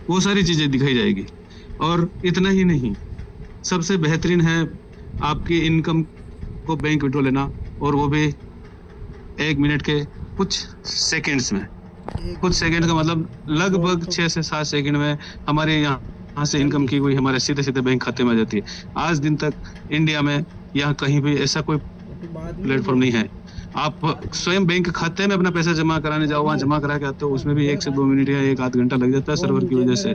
वो सारी चीजें दिखाई जाएगी। और इतना ही नहीं, सबसे बेहतरीन है आपकी इनकम को बैंक विड्रॉ लेना, और वो भी 1 मिनट के कुछ सेकंड्स में। कुछ सेकंड का मतलब लगभग 6 से 7 सेकंड में हमारे यहाँ से इनकम की हुई हमारे सीधे सीधे बैंक खाते में आ जाती है। आज दिन तक इंडिया में यहाँ कहीं भी ऐसा कोई प्लेटफॉर्म नहीं है। आप स्वयं बैंक खाते में अपना पैसा जमा कराने जाओ, वहां जमा करा के आते हो, उसमें भी 1 से 2 मिनट या 1 आध घंटा लग जाता है सर्वर की वजह से।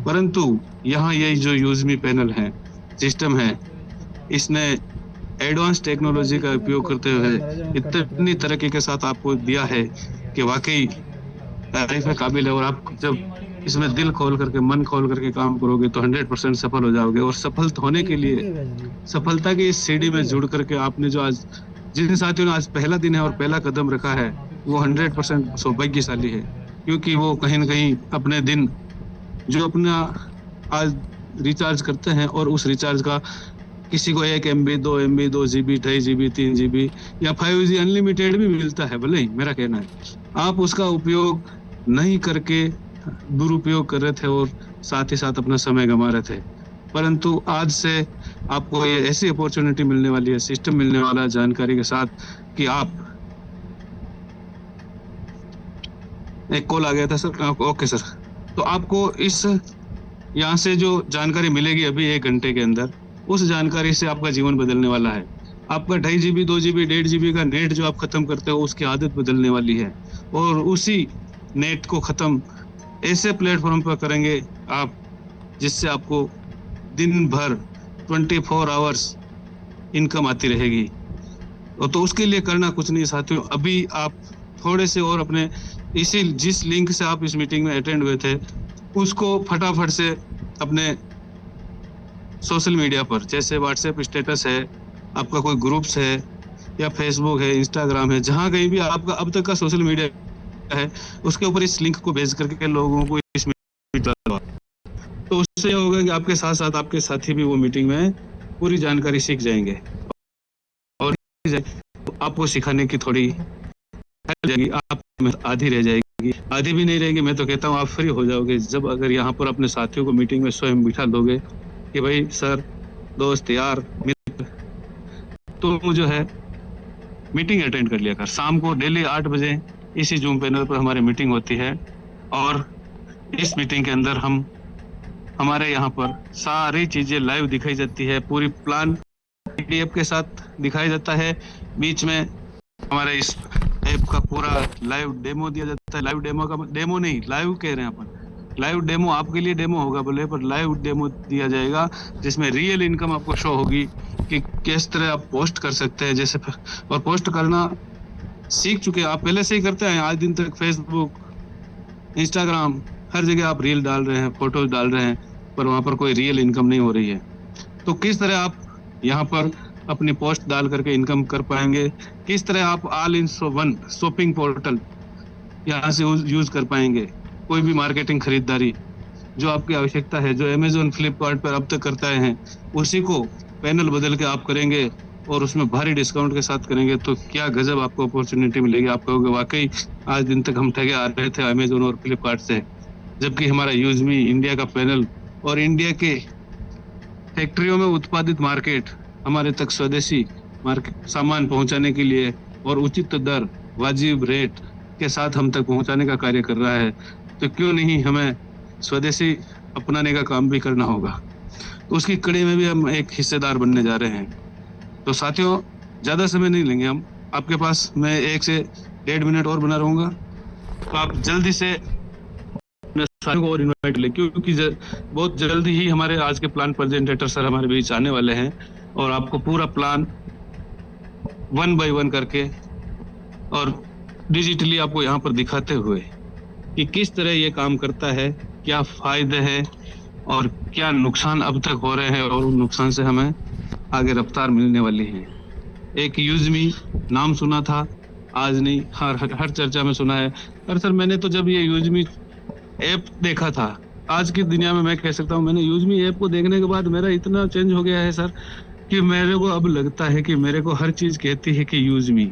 परंतु यहाँ ये जो यूजमी पैनल है, सिस्टम है, इसने एडवांस टेक्नोलॉजी का उपयोग करते हुए इतनी तरक्की के साथ आपको दिया है कि वाकई तारीफ के काबिल है। और आप जब इसमें दिल खोल करके, मन खोल करके काम करोगे तो 100% सफल हो जाओगे। और सफल होने के लिए, सफलता की इस सीढ़ी में जुड़ करके आपने जो आज, जिन साथियों ने आज पहला दिन है और पहला कदम रखा है, वो 100% सौभाग्यशाली है। क्योंकि वो कहीं ना कहीं अपने दिन जो अपना आज रिचार्ज करते हैं, और उस रिचार्ज का किसी को 1 MB 2 MB 2 GB 2.5 GB 3 GB या 5G अनलिमिटेड भी मिलता है, भले ही मेरा कहना है। आप उसका उपयोग नहीं करके दुरुपयोग कर रहे थे और साथ ही साथ अपना समय गंवा रहे थे। परंतु आज से आपको ये ऐसी अपॉर्चुनिटी मिलने वाली है, सिस्टम मिलने वाला है जानकारी के साथ, कि आप, एक कॉल आ गया था सर, ओके सर। तो आपको इस यहाँ से जो जानकारी मिलेगी अभी 1 घंटे के अंदर, उस जानकारी से आपका जीवन बदलने वाला है। आपका 2.5 GB 2 GB 1.5 GB का नेट जो आप खत्म करते हो, उसकी आदत बदलने वाली है। और उसी नेट को खत्म ऐसे प्लेटफॉर्म पर करेंगे आप, जिससे आपको दिन भर 24 आवर्स इनकम आती रहेगी। और तो उसके लिए करना कुछ नहीं साथियों, अभी आप थोड़े से और अपने इसी जिस लिंक से आप इस मीटिंग में अटेंड हुए थे, उसको फटाफट से अपने सोशल मीडिया पर, जैसे व्हाट्सएप स्टेटस है, आपका कोई ग्रुप्स है, या फेसबुक है, इंस्टाग्राम है, जहां कहीं भी आपका अब तक का सोशल मीडिया है, उसके ऊपर इस लिंक को भेज करके लोगों को इस मीटिंग, तो उससे होगा कि आपके साथ साथ आपके साथी भी वो मीटिंग में पूरी जानकारी सीख जाएंगे। और तो आपको सिखाने की थोड़ी जाएगी, आप आधी रह जाएगी, आधी भी नहीं रहेगी। मैं तो कहता हूँ आप फ्री हो जाओगे जब अगर यहाँ पर अपने साथियों को मीटिंग में स्वयं बिठा दोगे कि भाई सर, दोस्त, यार, मित्र, तो जो है मीटिंग अटेंड कर लिया कर। शाम को डेली 8 बजे इसी जूम पैनल पर हमारी मीटिंग होती है, और इस मीटिंग के अंदर हम, हमारे यहाँ पर सारी चीजें लाइव दिखाई जाती है, पूरी प्लान PDF के साथ दिखाया जाता है। बीच में हमारे इस ऐप का पूरा लाइव डेमो दिया जाता है। लाइव डेमो का डेमो नहीं, लाइव कह रहे हैं अपन, लाइव डेमो आपके लिए डेमो होगा बोले, पर लाइव डेमो दिया जाएगा जिसमें रियल इनकम आपको शो होगी कि किस तरह आप पोस्ट कर सकते हैं। जैसे, और पोस्ट करना सीख चुके हैं आप, पहले से ही करते हैं आज दिन तक। फेसबुक, इंस्टाग्राम, हर जगह आप रील डाल रहे हैं, फोटोज डाल रहे हैं, पर वहां पर कोई रियल इनकम नहीं हो रही है। तो किस तरह आप यहाँ पर अपनी पोस्ट डाल करके इनकम कर पाएंगे, किस तरह आप all in one shopping portal यहाँ से यूज कर पाएंगे। कोई भी मार्केटिंग खरीदारी जो आपकी आवश्यकता है, जो अमेजोन फ्लिपकार्ट पर अब तक करते हैं, उसी को पैनल बदल के आप करेंगे और उसमें भारी डिस्काउंट के साथ करेंगे, तो क्या गजब आपको अपॉर्चुनिटी मिलेगी। आप कहोगे वाकई आज दिन तक हम ठगे आ रहे थे अमेजोन और फ्लिपकार्ट से, जबकि हमारा यूजमी इंडिया का पैनल और इंडिया के फैक्ट्रियों में उत्पादित मार्केट हमारे तक स्वदेशी मार्केट सामान पहुंचाने के लिए और उचित दर, वाजिब रेट के साथ हम तक पहुंचाने का कार्य कर रहा है। तो क्यों नहीं हमें स्वदेशी अपनाने का काम भी करना होगा। तो उसकी कड़ी में भी हम एक हिस्सेदार बनने जा रहे हैं। तो साथियों, ज्यादा समय नहीं लेंगे हम आपके पास, मैं 1 से 1.5 मिनट और बना रहूंगा, तो आप जल्दी से साथियों को और इनवाइट ले, क्योंकि बहुत जल्दी ही हमारे आज के प्लान प्रेजेंटेटर सर हमारे बीच आने वाले हैं, और आपको पूरा प्लान 1 बाय 1 करके और डिजिटली आपको यहाँ पर दिखाते हुए कि किस तरह ये काम करता है, क्या फायदे हैं और क्या नुकसान अब तक हो रहे हैं, और उन नुकसान से हमें आगे रफ्तार मिलने वाली है। एक यूजमी नाम सुना था, आज नहीं, हर चर्चा में सुना है। और सर मैंने तो जब ये यूजमी ऐप देखा था, आज की दुनिया में मैं कह सकता हूँ मैंने यूजमी ऐप को देखने के बाद मेरा इतना चेंज हो गया है सर, कि मेरे को अब लगता है कि मेरे को हर चीज कहती है कि यूजमी।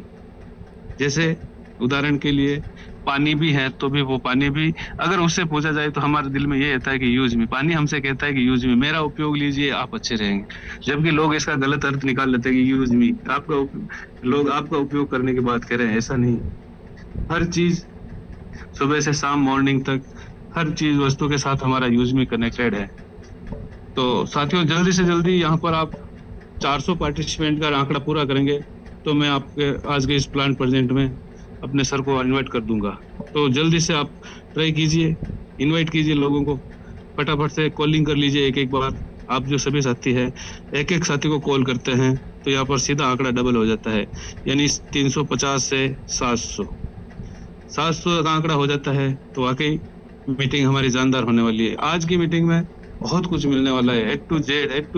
जैसे उदाहरण के लिए पानी भी है तो भी वो पानी भी अगर उससे पूछा जाए तो हमारे दिल में ये रहता है कि यूज मी, पानी हमसे कहता है कि यूज मी, मेरा उपयोग लीजिए आप अच्छे रहेंगे। जबकि लोग इसका गलत अर्थ निकाल लेते हैं कि यूज मी, लोग आपका उपयोग करने की बात कर रहे हैं, ऐसा नहीं। हर चीज सुबह से शाम मॉर्निंग तक हर चीज वस्तु के साथ हमारा यूज मी कनेक्टेड है। तो साथियों जल्दी से जल्दी यहाँ पर आप 400 पार्टिसिपेंट का आंकड़ा पूरा करेंगे तो मैं आपके आज के इस प्लान प्रेजेंट में अपने सर को इनवाइट कर दूंगा। तो जल्दी से आप ट्राई कीजिए, इनवाइट कीजिए लोगों को, फटाफट से कॉलिंग कर लीजिए एक एक बार। आप जो सभी साथी हैं एक एक साथी को कॉल करते हैं तो यहाँ पर सीधा आंकड़ा डबल हो जाता है, यानी 350 से 700 का आंकड़ा हो जाता है। तो वाकई मीटिंग हमारी जानदार होने वाली है। आज की मीटिंग में बहुत कुछ मिलने वाला है, ए टू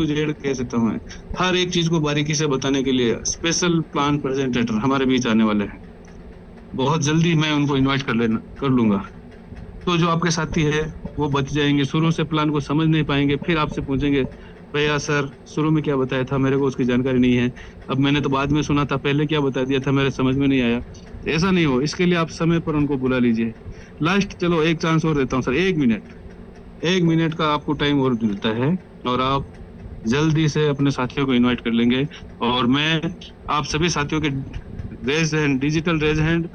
जेड कह सकता हूँ मैं। हर एक चीज को बारीकी से बताने के लिए स्पेशल प्लान प्रेजेंटेटर हमारे बीच आने वाले हैं। बहुत जल्दी मैं उनको इनवाइट कर लूंगा। तो जो आपके साथी है वो बच जाएंगे, शुरू से प्लान को समझ नहीं पाएंगे, फिर आपसे पूछेंगे भैया सर शुरू में क्या बताया था, मेरे को उसकी जानकारी नहीं है, अब मैंने तो बाद में सुना था, पहले क्या बता दिया था, मेरे समझ में नहीं आया। ऐसा नहीं हो, इसके लिए आप समय पर उनको बुला लीजिए। लास्ट चलो एक चांस और देता हूँ सर, 1 मिनट का आपको टाइम और मिलता है और आप जल्दी से अपने साथियों को इनवाइट कर लेंगे। और मैं आप सभी साथियों के raise hand, digital raise hand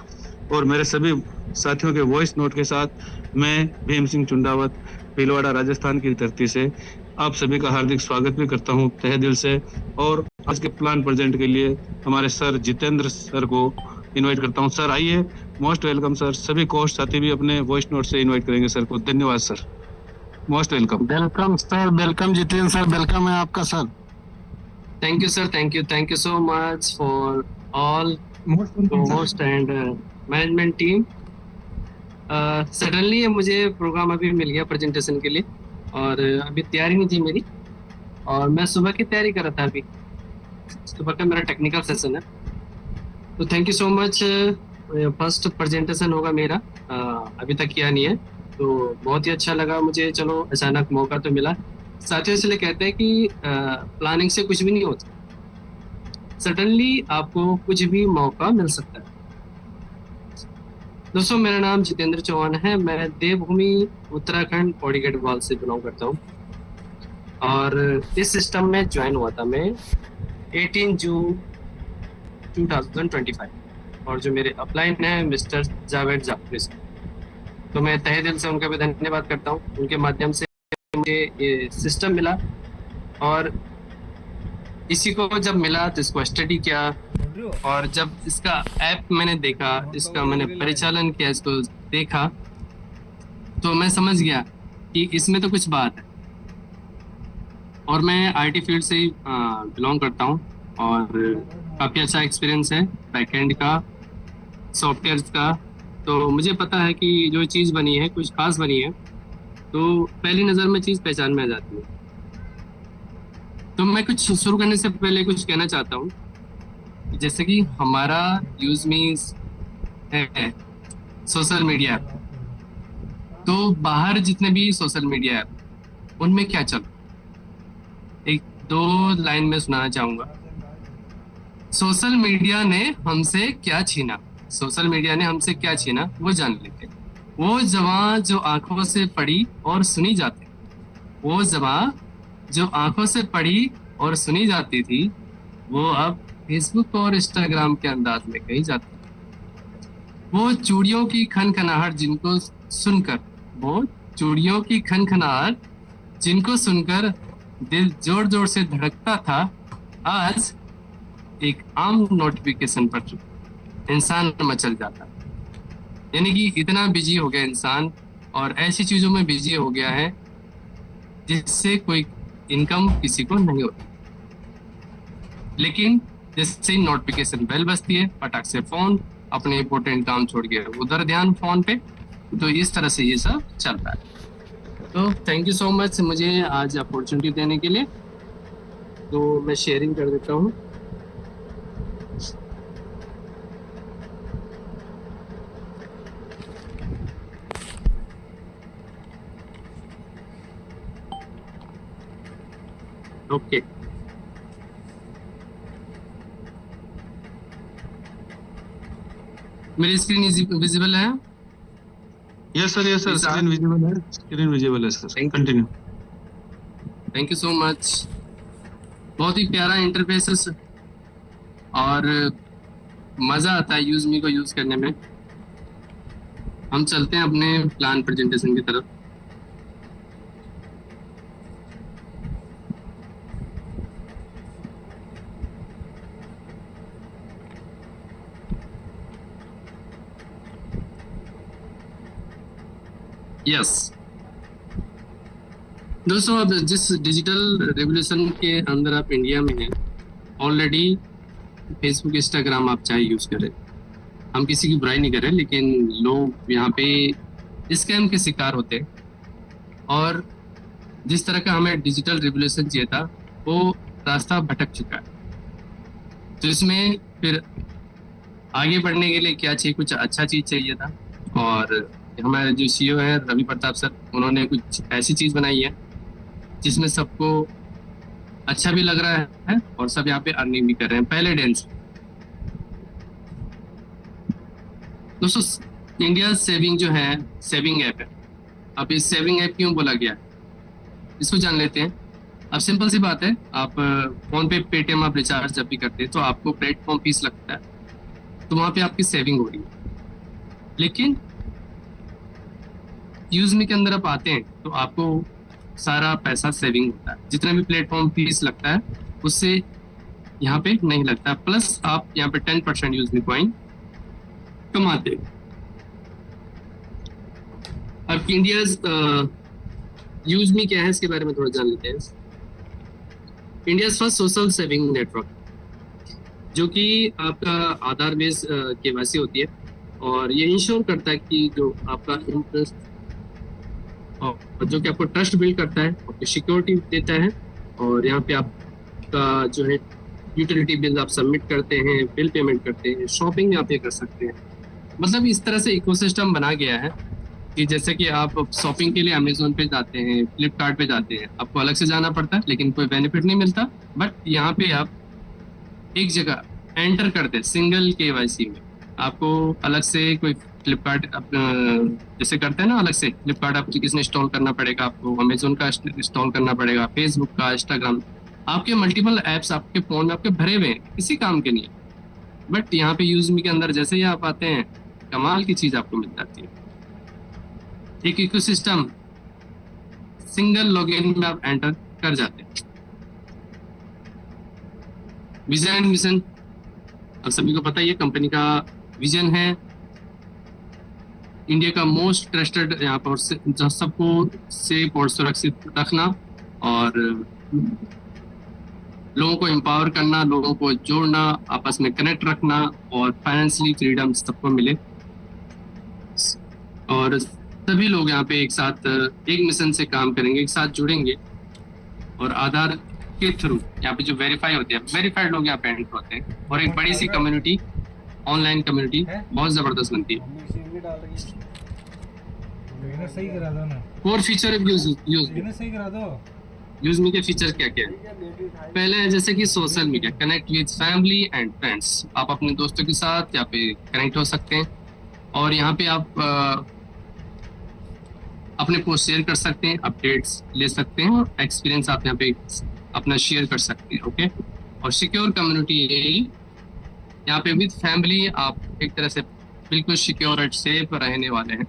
और मेरे सभी साथियों के वॉइस नोट के साथ मैं भीम सिंह चुंडावत भीलवाड़ा राजस्थान की धरती से आप सभी का हार्दिक स्वागत भी करता हूं तहे दिल से। और आज के प्लान प्रेजेंट के लिए हमारे सर जितेंद्र सर को इनवाइट करता हूं। सर आइए, मोस्ट वेलकम सर। सभी कोच साथी भी अपने वॉइस नोट से इनवाइट करेंगे सर को। धन्यवाद sir, most welcome. Welcome sir, welcome Jitendra sir, welcome है आपका sir. Thank you, sir. Thank you so much for all host and management team. Suddenly मुझे प्रोग्राम अभी मिल गया प्रेजेंटेशन के लिए और अभी तैयारी नहीं थी मेरी, और मैं सुबह की तैयारी कर रहा था। अभी सुबह का मेरा टेक्निकल सेशन है। तो thank you so much. First presentation होगा मेरा, अभी तक किया नहीं है, तो बहुत ही अच्छा लगा मुझे। चलो अचानक मौका तो मिला। साथियों इसलिए कहते हैं कि प्लानिंग से कुछ भी नहीं होता, सडनली आपको कुछ भी मौका मिल सकता है। दोस्तों मेरा नाम जितेंद्र चौहान है, मैं देवभूमि उत्तराखंड पौड़ी गढ़वाल से बिलोंग करता हूँ और इस सिस्टम में ज्वाइन हुआ था मैं 18 जून 2025। और जो मेरे अपलाइन है मिस्टर जावेद जाफरी से, तो मैं तहे दिल से उनका भी धन्यवाद करता हूँ। उनके माध्यम से मुझे ये सिस्टम मिला और इसी को जब मिला तो इसको स्टडी किया, और जब इसका ऐप मैंने देखा, इसका मैंने परिचालन किया, इसको देखा, तो मैं समझ गया कि इसमें तो कुछ बात है। और मैं आईटी फील्ड से ही बिलोंग करता हूँ और काफ़ी अच्छा एक्सपीरियंस है बैकएंड का, सॉफ्टवेयर का। तो मुझे पता है कि जो चीज़ बनी है कुछ खास बनी है, तो पहली नज़र में चीज़ पहचान में आ जाती है। तो मैं कुछ शुरू करने से पहले कुछ कहना चाहता हूँ, जैसे कि हमारा यूज मीन्स है सोशल मीडिया ऐप, तो बाहर जितने भी सोशल मीडिया ऐप उनमें क्या चल, एक दो लाइन में सुनाना चाहूँगा। सोशल मीडिया ने हमसे क्या छीना, सोशल मीडिया ने हमसे क्या छीना वो जान लेते। वो जवां जो आंखों से पढ़ी और सुनी जाती, वो जवां जो आंखों से पढ़ी और सुनी जाती थी, वो अब फेसबुक और इंस्टाग्राम के अंदाज में कही जाती है। वो चूड़ियों की खनखनाहट जिनको सुनकर, वो चूड़ियों की खनखनाहट जिनको सुनकर दिल जोर जोर से धड़कता था, आज एक आम नोटिफिकेशन पर इंसान मचल जाता है। यानी कि इतना बिजी हो गया इंसान और ऐसी चीजों में बिजी हो गया है जिससे कोई इनकम किसी को नहीं होती। लेकिन जैसे ही नोटिफिकेशन बेल बजती है, फटाक से फोन, अपने इंपॉर्टेंट काम छोड़ के उधर ध्यान फोन पे। तो इस तरह से ये सब चल रहा है। तो थैंक यू सो मच मुझे आज अपॉर्चुनिटी देने के लिए। तो मैं शेयरिंग कर देता हूँ। ओके, मेरी स्क्रीन विजिबल है? यस सर, जी, सर। स्क्रीन विजिबल है, स्क्रीन विजिबल है sir, Thank you. Continue. Thank you so much. बहुत ही प्यारा इंटरफेस है सर, और मजा आता है यूज मी को यूज करने में। हम चलते हैं अपने प्लान प्रेजेंटेशन की तरफ। यस दोस्तों, अब जिस डिजिटल रेवोल्यूशन के अंदर आप इंडिया में हैं, ऑलरेडी फेसबुक इंस्टाग्राम आप चाहे यूज करें, हम किसी की बुराई नहीं कर रहे, लेकिन लोग यहाँ पे स्कैम के शिकार होते हैं। और जिस तरह का हमें डिजिटल रेवोल्यूशन चाहिए था, वो रास्ता भटक चुका है। तो इसमें फिर आगे बढ़ने के लिए क्या चाहिए, कुछ अच्छा चीज चाहिए था। और हमारे जो सीईओ है रवि प्रताप सर, उन्होंने कुछ ऐसी चीज बनाई है जिसमें सबको अच्छा भी लग रहा है और सब यहाँ पे अर्निंग भी कर रहे हैं पहले दिन से। दोस्तों, इंडिया सेविंग जो है, सेविंग ऐप है। अब इस सेविंग ऐप क्यों बोला गया, इसको जान लेते हैं। अब सिंपल सी बात है, आप फोन पे, पेटीएम आप रिचार्ज जब भी करते हैं तो आपको प्लेटफॉर्म फीस लगता है, तो वहां पे आपकी सेविंग हो रही है। लेकिन यूज मी के अंदर आप आते हैं तो आपको सारा पैसा सेविंग होता है, जितना भी प्लेटफॉर्म फीस लगता है उससे यहाँ पे नहीं लगता, प्लस आप यहाँ पे 10% यूज मी कॉइन कमाते हैं। अब इंडिया यूज मी क्या है, इसके बारे में थोड़ा जान लेते हैं। India first social saving network, जो कि आपका आधार बेस केवाईसी होती है, और ये इंश्योर करता है कि जो आपका इंटरेस्ट और जो कि आपको ट्रस्ट बिल्ड करता है, आपको सिक्योरिटी देता है। और यहाँ पे आपका जो है यूटिलिटी बिल आप सबमिट करते हैं, बिल पेमेंट करते हैं, शॉपिंग आप ये कर सकते हैं। मतलब इस तरह से इकोसिस्टम बना गया है कि जैसे कि आप शॉपिंग के लिए अमेजोन पे जाते हैं, फ्लिपकार्ट पे जाते हैं, आपको अलग से जाना पड़ता है, लेकिन कोई बेनिफिट नहीं मिलता। बट यहाँ पे आप एक जगह एंटर करते हैं सिंगल केवाईसी में, आपको अलग से कोई फ्लिपकार्ट जैसे करते हैं ना, अलग से फ्लिपकार्ट एप्लीकेशन इंस्टॉल करना पड़ेगा, आपको अमेजोन का इंस्टॉल करना पड़ेगा, फेसबुक का, इंस्टाग्राम, आपके मल्टीपल एप्स आपके फोन में आपके भरे हुए हैं, किसी काम के नहीं। बट यहाँ पे यूज मी के अंदर जैसे ही आप आते हैं, कमाल की चीज आपको मिल जाती है। एक इकोसिस्टम, सिंगल लॉगिन में आप एंटर कर जाते हैं। विजन एंड मिशन, अब सभी को पता ही है, कंपनी का विजन है इंडिया का मोस्ट ट्रस्टेड, यहाँ पर सबको सेफ और सुरक्षित रखना, और लोगों को एम्पावर करना, लोगों को जोड़ना, आपस में कनेक्ट रखना, और फाइनेंशियली फ्रीडम सबको मिले। और सभी लोग यहाँ पे एक साथ एक मिशन से काम करेंगे, एक साथ जुड़ेंगे, और आधार के थ्रू यहाँ पे जो वेरीफाई होते हैं, वेरीफाइड लोग यहाँ पे एंटर होते हैं, और एक बड़ी सी कम्युनिटी, ऑनलाइन कम्युनिटी बहुत जबरदस्त बनती है। सही करा दो ना, और फीचर सही करा दो। यूज मी के फीचर क्या क्या है? पहले है जैसे कि social media, connect with family and friends, आप अपने दोस्तों के साथ यहाँ पे कनेक्ट हो सकते हैं, और यहाँ पे आप अपने पोस्ट शेयर कर सकते हैं, अपडेट्स ले सकते हैं, और एक्सपीरियंस आप यहाँ पे अपना शेयर कर सकते हैं। ओके, और सिक्योर कम्युनिटी, यहाँ पे विद फैमिली आप एक तरह से बिल्कुल सिक्योर और सेफ रहने वाले हैं।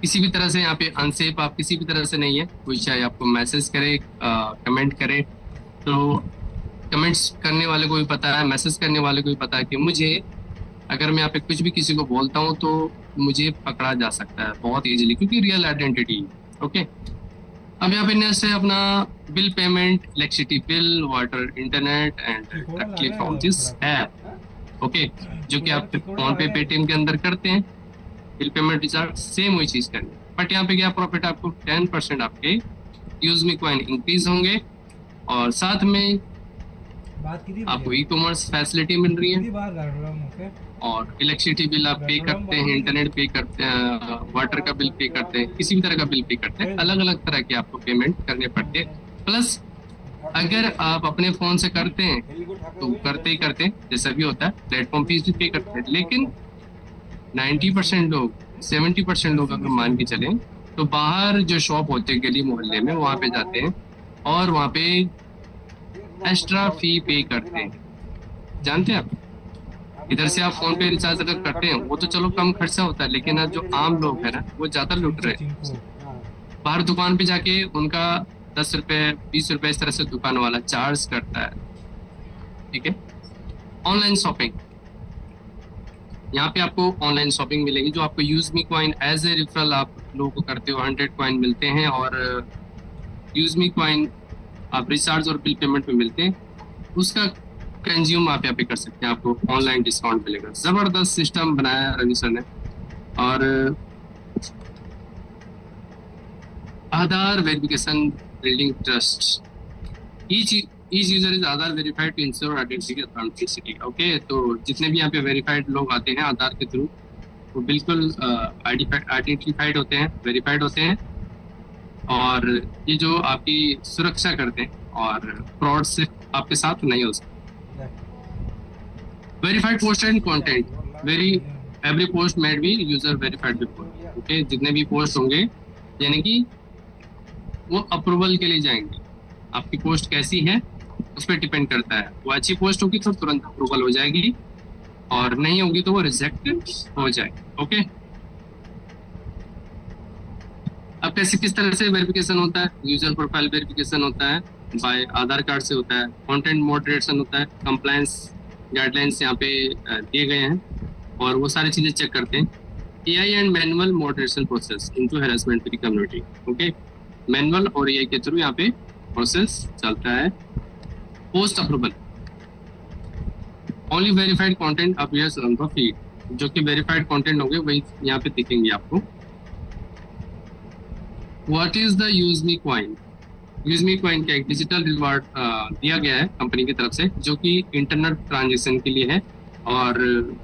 किसी भी तरह से यहाँ पे अनसेफ आप किसी भी तरह से नहीं है। कोई चाहे आपको मैसेज करे, कमेंट करे, तो कमेंट्स करने वाले को भी पता है, मैसेज करने वाले को भी पता है कि मुझे अगर मैं यहाँ पे कुछ भी किसी को बोलता हूँ तो मुझे पकड़ा जा सकता है बहुत इजीली, क्योंकि रियल आइडेंटिटी। ओके, अब यहाँ पे नेक्स्ट है अपना bill payment, electricity bill, water, internet and directly from this app. Okay, जो कि आप फोन पे, पेटीएम के अंदर करते हैं, बिल पेमेंट रिचार्ज सेम वही चीज करनी। बट यहाँ पे क्या प्रॉफिट, आपको 10% आपके यूज मी कॉइन इंक्रीज होंगे, और साथ में आपको ई कॉमर्स फैसिलिटी मिल रही है, और इलेक्ट्रिसिटी बिल आप पे करते हैं, इंटरनेट पे करते हैं, वाटर का बिल पे करते हैं, किसी भी तरह का बिल पे करते हैं, अलग अलग तरह के आपको पेमेंट करने पड़ते हैं। प्लस अगर आप अपने फोन से करते हैं तो करते ही करते जैसा भी होता है, प्लेटफॉर्म फीस भी पे करते हैं, लेकिन 90% लोग 70% लोग अगर मान के चलें तो बाहर जो शॉप होते हैं गली मोहल्ले में वहाँ पे जाते हैं और वहाँ पे एक्स्ट्रा फी पे करते हैं। जानते हैं आप, इधर से आप फोन पे रिचार्ज अगर करते हैं वो तो चलो कम खर्चा होता है, लेकिन जो आम लोग है ना वो ज्यादा लूट रहे हैं। जिनको बाहर दुकान पे जाके उनका 10 रुपए 20 रुपए इस तरह से दुकान वाला चार्ज करता है। ठीक है, ऑनलाइन शॉपिंग, यहाँ पे आपको ऑनलाइन शॉपिंग मिलेगी जो आपको use me coin as a referral आप लोगों को करते हो 100 कॉइन मिलते हैं, और यूज मी कॉइन आप रिचार्ज और बिल पेमेंट में मिलते हैं, उसका कंज्यूम आप यहाँ पे कर सकते हैं, आपको ऑनलाइन डिस्काउंट मिलेगा। जबरदस्त सिस्टम बनाया रवि सर ने। और Aadhaar verification building trust, each user is Aadhaar verified to ensure identity authenticity। Okay, तो जितने भी यहाँ पे वेरीफाइड लोग आते हैं आधार के थ्रू वो बिल्कुल आइडेंटिफाइड होते हैं, वेरीफाइड होते हैं, और ये जो आपकी सुरक्षा करते हैं और फ्रॉड से आपके साथ नहीं हो सकता। Verified post and content, every post made be user verified before. Okay, जितने भी पोस्ट होंगे यानी कि वो अप्रूवल के लिए जाएंगे। आपकी पोस्ट कैसी है उस पर डिपेंड करता है, वो अच्छी पोस्ट होगी तो तुरंत अप्रूवल हो जाएगी, और नहीं होगी तो वो रिजेक्ट हो जाएगी। ओके, अब कैसे किस तरह से वेरिफिकेशन होता है? यूजर प्रोफाइल वेरिफिकेशन होता है, बाय आधार कार्ड से होता है, कंटेंट मॉडरेशन होता है, कंप्लायंस गाइडलाइंस यहाँ पे दिए गए हैं और वो सारी चीजें चेक करते हैं। AI and manual moderation process into harassment free community. Okay, manual और एआई के थ्रू यहाँ पे प्रोसेस चलता है। Post approval, only verified content appears on the feed, जो कि वेरीफाइड कंटेंट होंगे वही यहाँ पे दिखेंगे आपको। What is the use me coin? Use me coin का एक डिजिटल रिवार्ड दिया गया है कंपनी की तरफ से, जो कि इंटरनेट ट्रांजेक्शन के लिए है, और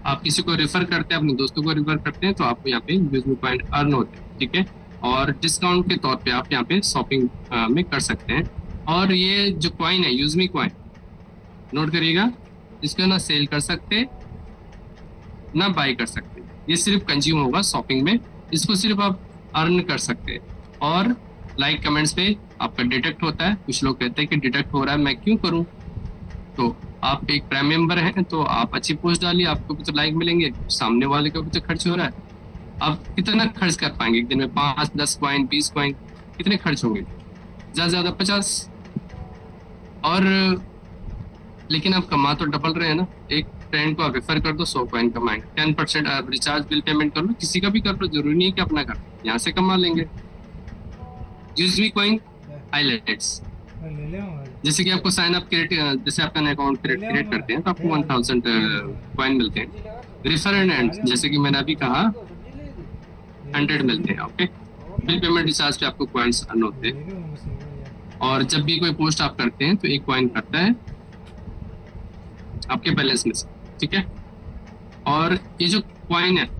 आप किसी को रेफर करते हैं, अपने दोस्तों को रेफर करते हैं तो आपको यहाँ पे यूज मी कॉइन अर्न होते हैं। ठीक है, और डिस्काउंट के तौर पे आप यहाँ पे शॉपिंग में कर सकते हैं। और ये जो कॉइन है यूज मी कॉइन, नोट करिएगा, इसको ना सेल कर सकते ना बाय कर सकते, ये सिर्फ कंज्यूम होगा शॉपिंग में, इसको सिर्फ आप अर्न कर सकते हैं। और लाइक कमेंट्स पे आपका डिटेक्ट होता है। कुछ लोग कहते हैं कि डिटेक्ट हो रहा है, मैं क्यों करूं? तो आप एक प्राइम मेंबर हैं तो आप अच्छी पोस्ट डालिए, आपको भी तो लाइक मिलेंगे, सामने वाले को भी तो खर्च हो रहा है। आप कितना खर्च कर पाएंगे एक दिन में? 5, 10 कॉइन, 20 कॉइन, कितने खर्च होंगे? ज़्यादा ज़्यादा 50। और लेकिन आप कमा तो डबल रहे हैं ना। एक फ्रेंड को आप रेफर कर दो, 100 कॉइन कमाएंगे। 10% आप रिचार्ज बिल पेमेंट कर लो, किसी का भी कर लो, जरूरी नहीं है कि अपना कर, यहाँ से कमा लेंगे। यूज मी कॉइन हाईलाइट्स, ले ले हमारे जैसे कि आपको साइन अप क्रिएट, जैसे आपका अकाउंट क्रिएट करते हैं तो आपको 1000 कॉइन मिलते हैं। रेफर एंड जैसे कि मैंने अभी कहा 100 मिलते हैं। ओके, बिल पेमेंट रिचार्ज पे आपको कॉइन्स अर्न होते हैं। ले लो हमसे यार। और जब भी कोई पोस्ट आप करते हैं तो 1 कॉइन करता है आपके बैलेंस में से। ठीक है, और ये जो कॉइन है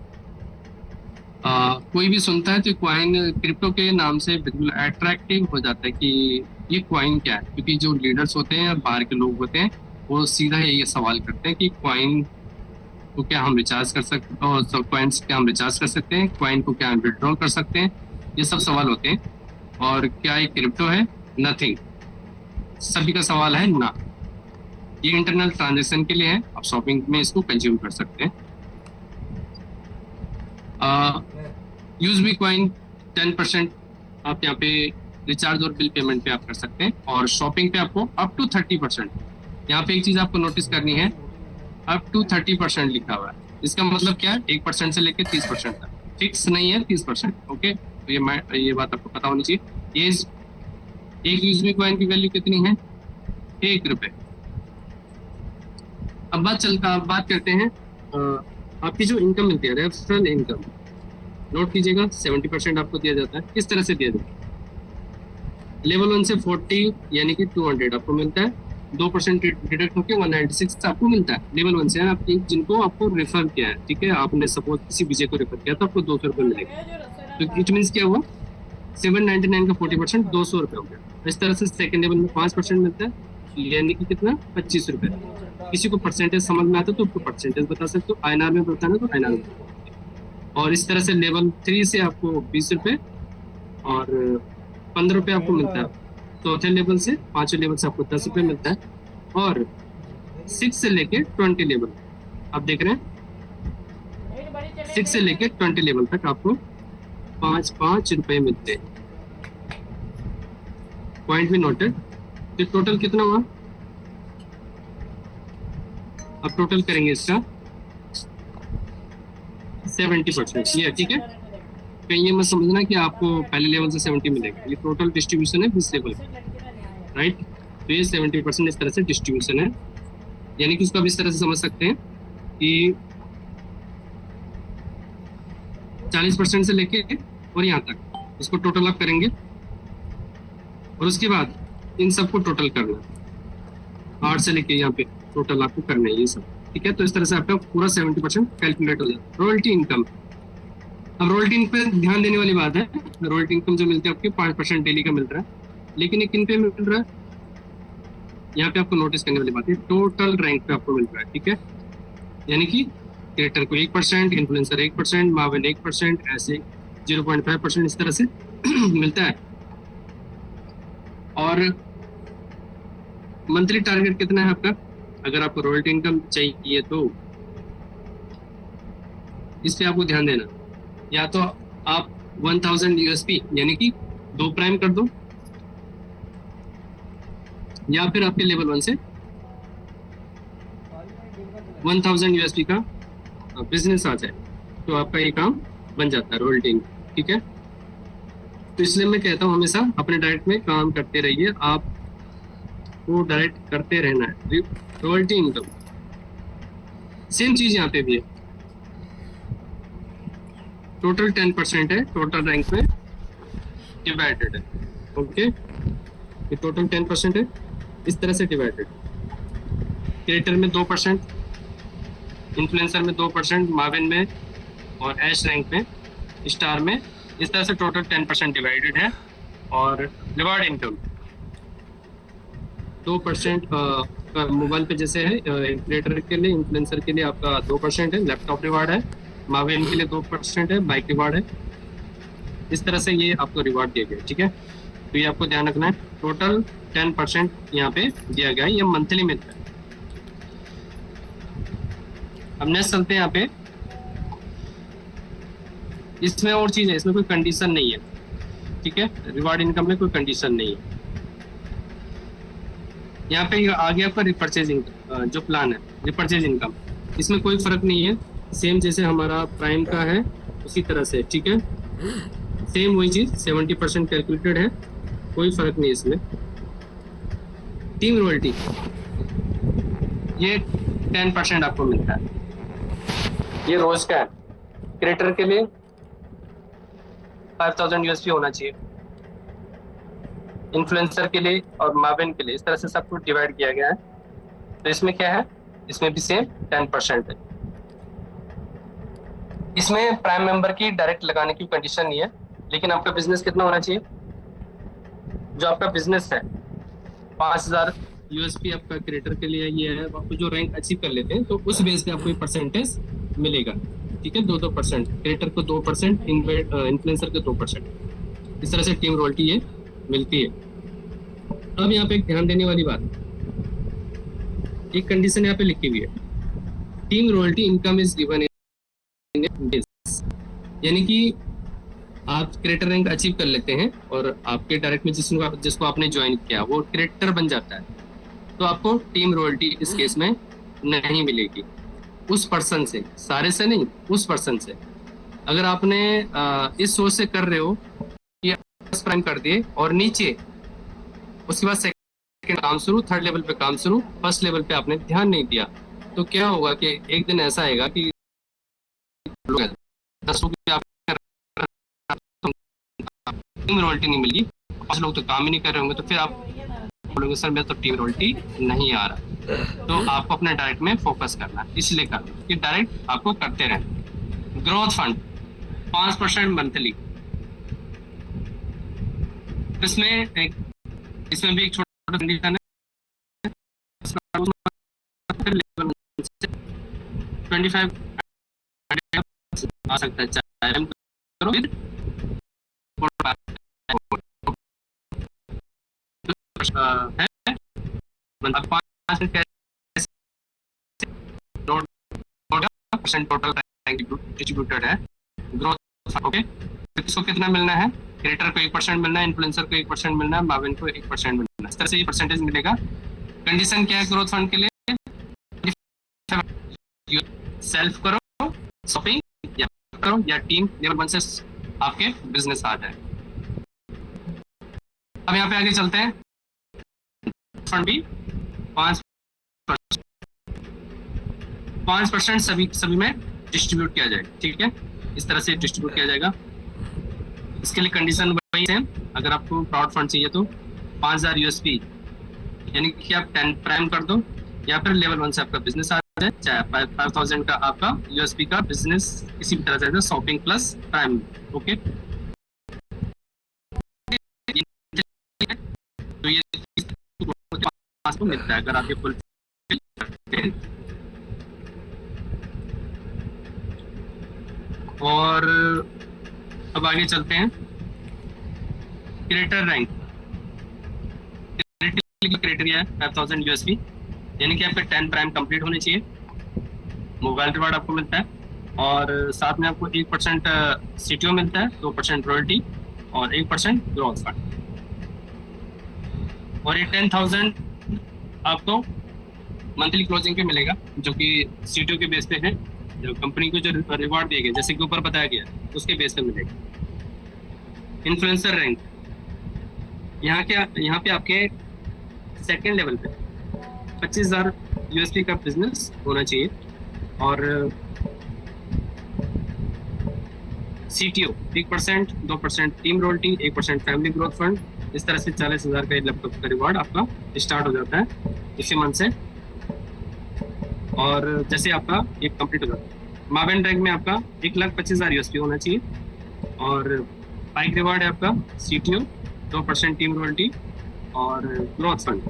कोई भी सुनता है तो कॉइन क्रिप्टो के नाम से बिल्कुल अट्रैक्टिव हो जाता है कि ये कॉइन क्या है, क्योंकि जो लीडर्स होते हैं बाहर के लोग होते हैं वो सीधा ये सवाल करते हैं कि कॉइन को क्या हम रिचार्ज कर सकते हैं, और कॉइन्स क्या हम रिचार्ज कर सकते हैं, कॉइन को क्या हम विड्रॉल कर सकते हैं, ये सब सवाल होते हैं। और क्या ये क्रिप्टो है? नथिंग, सभी का सवाल है ना। ये इंटरनल ट्रांजैक्शन के लिए है, आप शॉपिंग में इसको कंज्यूम कर सकते हैं। यूज मी कॉइन 10% आप यहाँ पे रिचार्ज और बिल पेमेंट पे आप कर सकते हैं, और शॉपिंग पे आपको अप टू 30%। यहाँ पे एक चीज आपको नोटिस करनी है, अप टू 30% लिखा हुआ है। इसका मतलब क्या है? 1% से लेकर 30% तक, फिक्स नहीं है 30%। ओके, तो ये बात आपको पता होनी चाहिए। ये एक यूज मी कॉइन की वैल्यू कितनी है? 1 रुपए। अब बात करते हैं आपकी जो इनकम मिलती है, रेफरल इनकम। नोट कीजिएगा, 70% आपको दिया जाता है। किस तरह से दिया जाता है? लेवल 1 से 40 यानी कि 200 आपको मिलता है, 2% डिडक्ट होकर 196 आपको मिलता है। लेवल 1 से आप जिनको आपको रेफर किया है, ठीक है, आपने सपोज किसी विजय को रेफर किया तो आपको 200 रुपये मिलेगा। तो इट मीन्स क्या हुआ? 799 का 40% 200 रुपये हो गया। इस तरह से सेकंड लेवल में 5% मिलता है, यानी कि कितना? 25 रुपये। किसी को परसेंटेज समझ में आता है तो उसको परसेंटेज बता सकते हो, INR में बताना तो INR में। और इस तरह से लेवल 3 से आपको 20 रुपये और 15 रुपये आपको मिलता है। चौथे लेवल से 5वें लेवल से आपको 10 रुपये मिलता है। और 6 से लेके 20 लेवल आप देख रहे हैं, 6 से लेके 20 लेवल तक आपको 5-5 रुपये मिलते हैं। पॉइंट भी नोटेड। तो टोटल कितना हुआ? अब टोटल करेंगे इसका 70%। ये ठीक है, कहीं ये मत समझना कि आपको पहले लेवल से 70 मिलेगा। ये टोटल डिस्ट्रीब्यूशन है 20 लेवल का, राइट। तो ये 70% इस तरह से डिस्ट्रीब्यूशन है। यानी कि उसको आप इस तरह से समझ सकते हैं कि 40% से लेके और यहाँ तक इसको टोटल आप करेंगे और उसके बाद इन सबको टोटल करना, 8 से लेके यहाँ पे टोटल आपको करना है ये सब, ठीक है। तो इस तरह से आपका पूरा 70% कैलकुलेट हो जाता है। रॉयल्टी इनकम, अब रॉयल्टी इनकम पे ध्यान देने वाली बात है। रॉयल्टी इनकम जो मिलती है आपके 5% डेली का मिल रहा है, लेकिन ये किन पे मिल रहा है? यहाँ पे आपको नोटिस करने वाली बात है, टोटल रैंक पे आपको मिल रहा है, ठीक है। यानी कि क्रिएटर को 1%, इन्फ्लुएंसर 1%, मार्विन 1%, ऐसे 0.5% इस तरह से मिलता है। और मंथली टारगेट कितना है आपका? अगर आपको रॉयल्टी इनकम चाहिए तो इस पे आपको ध्यान देना। या तो आप 1000 यूएसपी यानी कि 2 प्राइम कर दो, या फिर आपके लेवल 1 से 1000 यूएसपी का बिजनेस आ जाए तो आपका ये काम बन जाता है रॉयल्टी इनकम, ठीक है। तो इसलिए मैं कहता हूँ हमेशा अपने डायरेक्ट में काम करते रहिए, आप वो डायरेक्ट करते रहना है। रॉयल्टी इनकम सेम चीज यहाँ पे भी है, टोटल 10% है, टोटल रैंक में डिवाइडेड है, ओके। ये टोटल 10% है, इस तरह से डिवाइडेड। क्रिएटर में 2%, इन्फ्लुएंसर में 2%, मार्विन में और ऐश रैंक में, स्टार में, इस तरह से टोटल 10% डिवाइडेड है। और रिवार्ड इनकम 2% का मोबाइल पे जैसे है, क्रिएटर के लिए, इन्फ्लुएंसर के लिए आपका 2% है, लैपटॉप रिवार्ड है, मार्विन के लिए 2% है, बाइक रिवार्ड है। इस तरह से ये आपको रिवार्ड दिया गया, ठीक है। तो ये आपको ध्यान रखना है, टोटल 10% यहाँ पे दिया गया है, ये मंथली मिलता है। अब नेक्स्ट चलते हैं यहाँ पे, इसमें और चीज है, इसमें कोई कंडीशन नहीं है, ठीक है। रिवार्ड इनकम में कोई कंडीशन नहीं है। यहाँ पे आगे आपका रिपर्चेजिंग जो प्लान है, रिपर्चेज इनकम, इसमें कोई फर्क नहीं है, सेम जैसे हमारा प्राइम का है उसी तरह से, ठीक है। सेम वही चीज 70% कैलकुलेटेड है, कोई फर्क नहीं इसमें। टीम रॉयल्टी ये 10% आपको मिलता है, ये रोज का है। क्रिएटर के लिए 5000 यूएसपी होना चाहिए, इन्फ्लुएंसर के लिए और मार्विन के लिए, इस तरह से सब कुछ डिवाइड किया गया है। तो इसमें क्या है, इसमें भी सेम 10% है। इसमें प्राइम मेंबर की डायरेक्ट लगाने की कंडीशन नहीं है, लेकिन आपका बिजनेस कितना होना चाहिए? जो आपका बिजनेस है 5000 यूएसपी आपका क्रिएटर के लिए ये है, आपको जो रैंक अचीव कर लेते हैं तो उस बेस पे आपको ये परसेंटेज मिलेगा, ठीक है। 2% क्रिएटर को 2%, इन्फ्लुएंसर को 2%, इस तरह से टीम रॉयल्टी ये मिलती है। अब यहाँ पे एक ध्यान देने वाली बात, एक कंडीशन यहाँ पे लिखी हुई है, team royalty income is given in days. यानी कि आप क्रिएटर रैंक अचीव कर लेते हैं और आपके डायरेक्ट में जिसको आपने ज्वाइन किया वो क्रिएटर बन जाता है, तो आपको टीम रॉयल्टी इस केस में नहीं मिलेगी। उस पर्सन से, सारे से नहीं, उस पर्सन से। अगर आपने इस सोच से कर रहे हो कि प्राइम कर दिए और नीचे उसके बाद सेकंड काम शुरू, थर्ड लेवल पे काम शुरू, फर्स्ट लेवल पे आपने ध्यान नहीं दिया, तो क्या होगा कि एक दिन ऐसा आएगा कि 10 लोग टीम रॉयल्टी नहीं मिलेगी, 5 लोग तो काम ही नहीं कर रहे होंगे, तो फिर आप बोलोगे सर मैं तो टीम रॉयल्टी नहीं आ रहा। तो आपको अपने डायरेक्ट में फोकस करना, इसलिए करना कि डायरेक्ट आपको करते रहना। ग्रोथ फंड 5% मंथली, इसमें भी एक छोटा कंडीशन है, 25 आ सकता है, है मतलब 5% टोटल डिस्ट्रीब्यूटेड है ग्रोथ। ओके, इसको कितना मिलना है? क्रिएटर को 1% मिलना है, इन्फ्लुएंसर को 1% मिलना है, माविन को 1% मिलना है। इस तरह से ये परसेंटेज मिलेगा। कंडीशन क्या है ग्रोथ फंड के लिए? सेल्फ करो, शॉपिंग या करो या टीम लेवल 1 से आपके बिजनेस आ जाए। अब यहाँ पे आगे चलते हैं। फंड भी 5% सभी में डिस्ट्रीब्यूट किया जाएगा। ठीक है, इस तरह से डिस्ट्रीब्यूट किया जाएगा। इसके लिए कंडीशन वही है, अगर आपको प्राउड फंड चाहिए तो 5000 यूएसपी यानी कि आप 10 प्राइम कर दो, या फिर लेवल 1 से आपका बिजनेस आ जाए, चाहे 5000 का आपका यूएसपी का बिजनेस किसी भी तरह से शॉपिंग प्लस प्राइम। ओके, तो ये आपको मिलता है अगर आप ये फुल। और अब आगे चलते हैं। क्रिएटर रैंक क्राइटेरिया है 5000 यूएसपी, यानी कि आपके 10 प्राइम कंप्लीट होने चाहिए। मोबाइल रिवार्ड आपको मिलता है और साथ में आपको 1% सीटीओ मिलता है, 2% रॉयल्टी और 1% ग्रोथ फंड। और ये 10,000 आपको मंथली क्लोजिंग पे मिलेगा, जो कि सीटीओ के बेस पे है। जो कंपनी को जो रिवार्ड दिए गए जैसे कि ऊपर बताया गया उसके बेस पे मिलेगा। इन्फ्लुएंसर रैंक यहाँ पे आपके सेकेंड लेवल पे 25,000 यूएसपी का बिजनेस होना चाहिए और CTO 1%, 2% team royalty, 1% family growth fund. इस तरह से 40,000 का लैपटॉप का रिवार्ड आपका स्टार्ट हो जाता है इसी मंथ से। और जैसे आपका एक कंप्लीट हो जाता है, मावेन रैंक में आपका 1,25,000 यूएसपी होना चाहिए और बाइक रिवार्ड है आपका सीटीओ, 2% टीम रॉयल्टी और ग्रोथ फंड।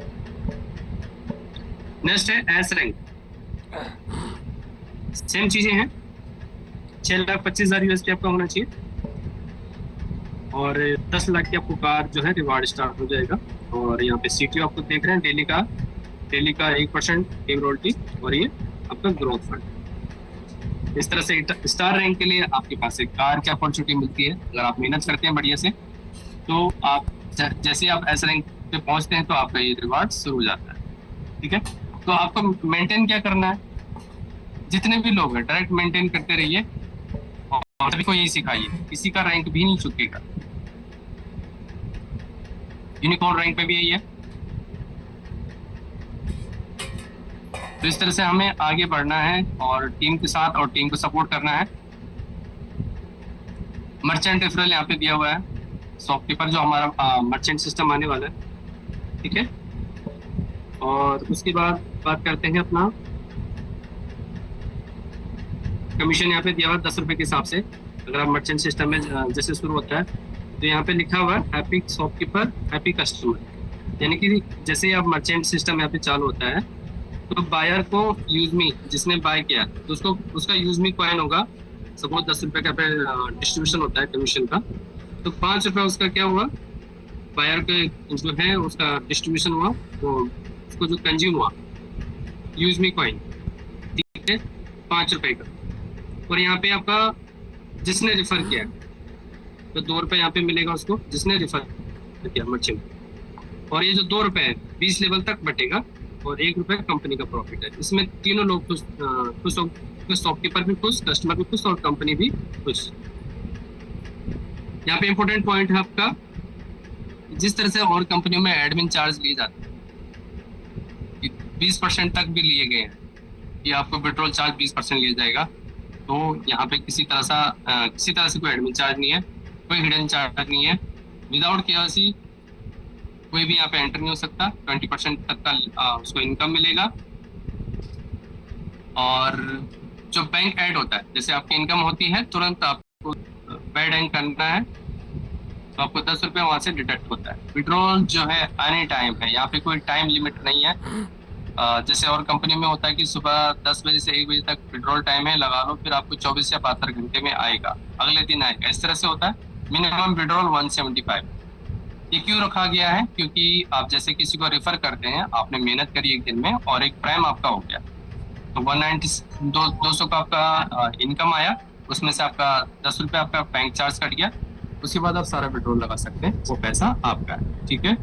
नेक्स्ट है एस रैंक, सेम चीजें हैं, 6,25,000 यूएसपी आपका होना चाहिए और 10 लाख की आपको कार जो है रिवार्ड स्टार्ट हो जाएगा। और यहाँ पे सीटीओ आपको देख रहे हैं डेली का 1% टीम रॉयल्टी और ये आपका ग्रोथ फंड। इस तरह से स्टार रैंक के लिए आपके पास एक कार की अपॉर्चुनिटी मिलती है। अगर आप मेहनत करते हैं बढ़िया से तो आप जैसे आप एस रैंक पे पहुंचते हैं तो आपका ये रिवार्ड शुरू हो जाता है। ठीक है, तो आपको मेंटेन क्या करना है, जितने भी लोग हैं डायरेक्ट मेंटेन करते रहिए और सभी को यही सिखाइए, किसी का रैंक भी नहीं चुकेगा। यूनिकॉर्न रैंक पे भी यही है। तो इस तरह से हमें आगे बढ़ना है और टीम के साथ और टीम को सपोर्ट करना है। मर्चेंट रेफरल यहाँ पे दिया हुआ है, शॉपकीपर जो हमारा मर्चेंट सिस्टम आने वाला है। ठीक है, और उसके बाद बात करते हैं अपना कमीशन। यहाँ पे दिया हुआ 10 रुपए के हिसाब से। अगर आप मर्चेंट सिस्टम में जैसे शुरू होता है तो यहाँ पे लिखा हुआ है हैप्पी शॉपकीपर हैप्पी कस्टमर, यानी कि जैसे ही आप मर्चेंट सिस्टम यहाँ पे चालू होता है तो बायर को यूजमी जिसने बाय किया तो उसका यूजमी कॉइन होगा। सपोज 10 रुपए का पे डिस्ट्रीब्यूशन होता है कमीशन का, तो 5 रुपए उसका क्या हुआ, बायर के जो है उसका डिस्ट्रीब्यूशन हुआ, वो उसको जो कंज्यूम हुआ यूजमी कॉइन। ठीक है, 5 रुपए का। और यहाँ पे आपका जिसने रिफर किया तो 2 रुपए यहाँ पे मिलेगा उसको जिसने रिफर किया मर्चेंट। और ये जो 2 रुपए है 20 लेवल तक बटेगा और 1 रुपए कंपनी का प्रॉफिट है। इसमें तीनों लोग खुश, शॉपकीपर भी खुश, कस्टमर भी खुश और कंपनी भी खुश। यहाँ पे इंपॉर्टेंट पॉइंट है आपका, जिस तरह से और कंपनियों में एडमिन चार्ज लिए जाते हैं 20% तक भी लिए गए हैं कि आपको पेट्रोल चार्ज 20% लिया जाएगा, तो यहाँ पे किसी तरह से कोई एडमिन चार्ज नहीं है, कोई हिडन चार्ज नहीं है। विदाउट केवाईसी कोई भी यहाँ पे एंटर नहीं हो सकता। 20% तक का उसको इनकम मिलेगा। और जो बैंक ऐड होता है, जैसे आपकी इनकम होती है तुरंत आपको पेड एंड करना है तो आपको 10 रुपये वहाँ से डिडक्ट होता है। विड्रॉल जो है एनी टाइम है, यहाँ पे कोई टाइम लिमिट नहीं है। जैसे और कंपनी में होता है कि सुबह 10 बजे से 1 बजे तक विड्रॉल टाइम है, लगा लो, फिर आपको 24 या 72 घंटे में आएगा, अगले दिन आएगा। इस तरह से होता है। Minimum withdrawal 175। ये क्यों रखा गया है? क्योंकि आप जैसे किसी को रेफर करते हैं, आपने मेहनत करी एक दिन में और एक प्राइम आपका हो गया, तो 200 का आपका इनकम आया, उसमें से आपका 10 रुपये आपका बैंक चार्ज कट गया, उसके बाद आप सारा विड्रॉल लगा सकते हैं, वो पैसा आपका है। ठीक है।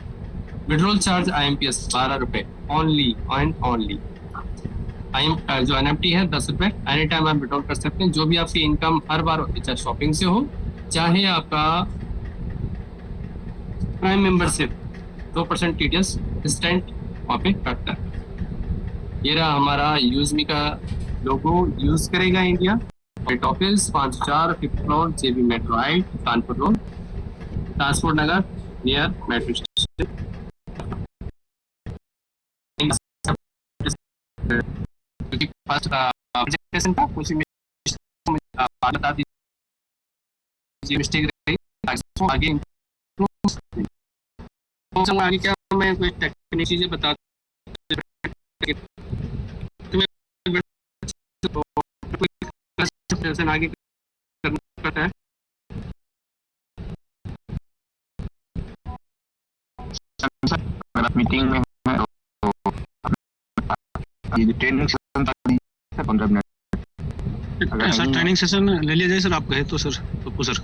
विड्रॉल चार्ज IMPS 12 रुपये ओनली एंड ओनली। जो NFT है 10 रुपये। एनी टाइम आप विड्रॉल कर सकते हैं। जो भी आपकी इनकम हर बार होती है, चाहे शॉपिंग से हो, चाहे आपका प्राइम मेंबरशिप, 2% TDS इंस्टेंट वहाँ पे कटता है। ये रहा हमारा यूजमी का लोगो। यूज करेगा India. Head office 504 5th floor JB metro height, Kanpur road, transport Nagar, near metro station. First presentation का कुछ बता दीजिए, मिस्टेक रही आगे आगे क्या मैं कोई टेक्निक चीजें बता आगे करना पड़ता है। मीटिंग में है तो ये training session 15 minute sir training session ले लिया जाए सर, आप कहे तो सर पप्पू सर।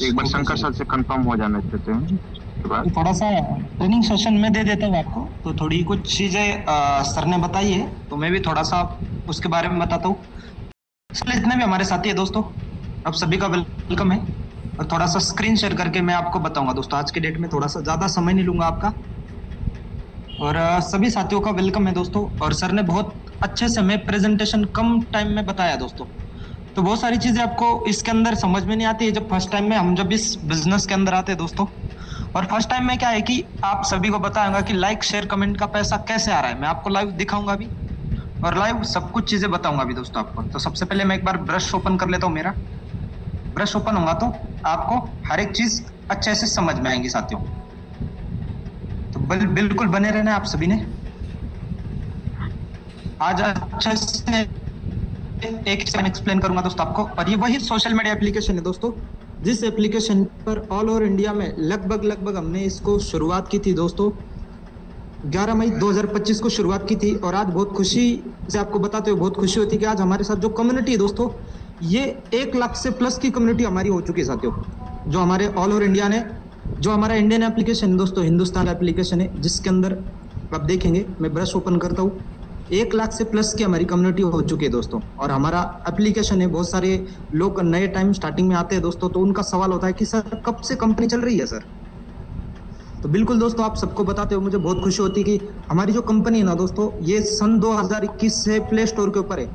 एक बार शंकर सर से कंफर्म हो जाना चाहते हैं उसके बाद थोड़ा सा ट्रेनिंग सेशन में दे देता हूँ आपको, तो थोड़ी कुछ चीज़ें सर ने बताई है, तो मैं भी थोड़ा सा उसके बारे में बताता हूँ। इसलिए जितने भी हमारे साथी है दोस्तों, आप सभी का वेलकम है। और थोड़ा सा स्क्रीन शेयर करके मैं आपको बताऊंगा दोस्तों, आज के डेट में थोड़ा सा ज़्यादा समय नहीं लूँगा आपका। और सभी साथियों का वेलकम है दोस्तों। और सर ने बहुत अच्छे से हमें प्रेजेंटेशन कम टाइम में बताया दोस्तों। तो बहुत सारी चीज़ें आपको इसके अंदर समझ में नहीं आती है जब फर्स्ट टाइम में हम जब इस बिजनेस के अंदर आते हैं दोस्तों। और फर्स्ट टाइम में क्या है कि आप सभी को बताऊंगा कि लाइक शेयर कमेंट का पैसा कैसे आ रहा है, मैं आपको लाइव दिखाऊंगा भी और लाइव सब कुछ चीज़ें बताऊंगा भी दोस्तों आपको। तो सबसे पहले मैं एक बार ब्रश ओपन कर लेता हूँ। मेरा ब्रश ओपन होगा तो आपको हर एक चीज़ अच्छे से समझ में आएंगी साथियों। तो बिल्कुल बने रहना आप सभी ने। आज अच्छे से एक एक्सप्लेन करूंगा दोस्तों आपको। और ये वही सोशल मीडिया एप्लीकेशन है दोस्तों, जिस एप्लीकेशन पर ऑल ओवर इंडिया में लगभग हमने इसको शुरुआत की थी दोस्तों 11 मई 2025 को शुरुआत की थी। और आज बहुत खुशी से आपको बताते हुए बहुत खुशी होती है कि आज हमारे साथ जो कम्युनिटी है दोस्तों, ये 1 लाख से प्लस की कम्युनिटी हमारी हो चुकी है साथियों। जो हमारे ऑल ओवर इंडिया ने, जो हमारा इंडियन एप्लीकेशन है दोस्तों, हिंदुस्तान एप्लीकेशन है, जिसके अंदर आप देखेंगे, मैं ब्रश ओपन करता हूँ, 1 लाख से प्लस की हमारी कम्युनिटी हो चुकी है दोस्तों। और हमारा एप्लीकेशन है, बहुत सारे लोग नए टाइम स्टार्टिंग में आते हैं दोस्तों, तो उनका सवाल होता है कि सर कब से कंपनी चल रही है सर। तो बिल्कुल दोस्तों आप सबको बताते हुए मुझे बहुत खुशी होती है कि हमारी जो कंपनी है ना दोस्तों, ये सन 2021 से प्ले स्टोर के ऊपर है।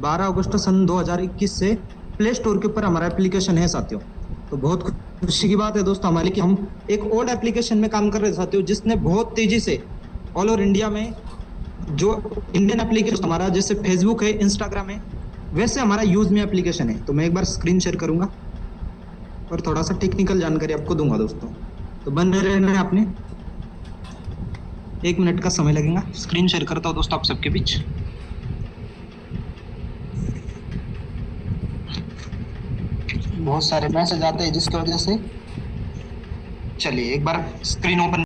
12 अगस्त सन 2021 से प्ले स्टोर के ऊपर हमारा एप्लीकेशन है साथियों। तो बहुत खुशी की बात है दोस्तों हमारी कि हम एक ओल्ड एप्लीकेशन में काम कर रहे हैं साथियों, जिसने बहुत तेजी से ऑल ओवर इंडिया में जो इंडियन एप्लीकेशन हमारा, जैसे फेसबुक है, इंस्टाग्राम है, वैसे हमारा यूज में एप्लीकेशन है। तो मैं एक बार स्क्रीन शेयर करूंगा और थोड़ा सा टेक्निकल जानकारी आपको दूंगा दोस्तों। तो बने रहना है आपने, 1 मिनट का समय लगेगा। स्क्रीन शेयर करता हूँ दोस्तों आप सबके बीच। बहुत सारे मैसेज आते हैं जिसकी वजह से, चलिए एक बार स्क्रीन ओपन